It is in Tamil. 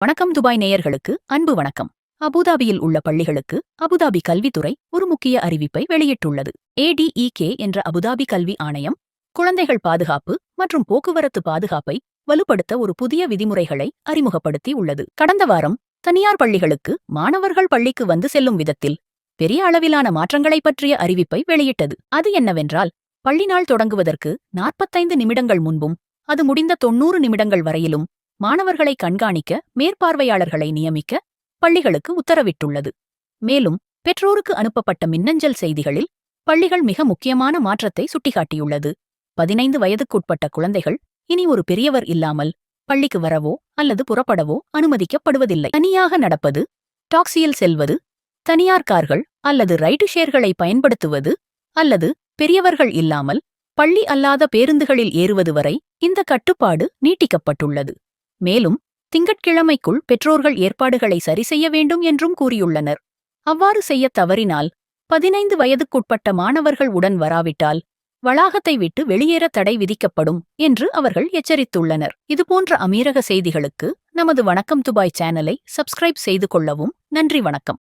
வணக்கம் துபாய் நேயர்களுக்கு அன்பு வணக்கம். அபுதாபியில் உள்ள பள்ளிகளுக்கு அபுதாபி கல்வித்துறை ஒரு முக்கிய அறிவிப்பை வெளியிட்டுள்ளது. ADEK என்ற அபுதாபி கல்வி ஆணையம் குழந்தைகள் பாதுகாப்பு மற்றும் போக்குவரத்து பாதுகாப்பை வலுப்படுத்த ஒரு புதிய விதிமுறைகளை அறிமுகப்படுத்தி உள்ளது. கடந்த வாரம் தனியார் பள்ளிகளுக்கு மாணவர்கள் பள்ளிக்கு வந்து செல்லும் விதத்தில் பெரிய அளவிலான மாற்றங்களை பற்றிய அறிவிப்பை வெளியிட்டது. அது என்னவென்றால், பள்ளி நாள் தொடங்குவதற்கு 45 நிமிடங்கள் முன்பும் அது முடிந்த 90 நிமிடங்கள் வரையிலும் மாணவர்களை கண்காணிக்க மேற்பார்வையாளர்களை நியமிக்க பள்ளிகளுக்கு உத்தரவிட்டுள்ளது. மேலும் பெற்றோருக்கு அனுப்பப்பட்ட மின்னஞ்சல் செய்திகளில் பள்ளிகள் மிக முக்கியமான மாற்றத்தை சுட்டிக்காட்டியுள்ளது. 15 வயதுக்குட்பட்ட குழந்தைகள் இனி ஒரு பெரியவர் இல்லாமல் பள்ளிக்கு வரவோ அல்லது புறப்படவோ அனுமதிக்கப்படுவதில்லை. தனியாக நடப்பது, டாக்ஸியில் செல்வது, தனியார் கார்கள் அல்லது ரைடு ஷேர்களை பயன்படுத்துவது அல்லது பெரியவர்கள் இல்லாமல் பள்ளி அல்லாத பேருந்துகளில் ஏறுவது வரை இந்த கட்டுப்பாடு நீட்டிக்கப்பட்டுள்ளது. மேலும் திங்கட்கிழமைக்குள் பெற்றோர்கள் ஏற்பாடுகளை சரிசெய்ய வேண்டும் என்றும் கூறியுள்ளனர். அவ்வாறு செய்ய தவறினால் 15 வயதுக்குட்பட்ட மாணவர்கள் உடன் வராவிட்டால் வளாகத்தை விட்டு வெளியேற தடை விதிக்கப்படும் என்று அவர்கள் எச்சரித்துள்ளனர். இதுபோன்ற அமீரக செய்திகளுக்கு நமது வணக்கம் துபாய் சேனலை சப்ஸ்கிரைப் செய்து கொள்ளவும். நன்றி. வணக்கம்.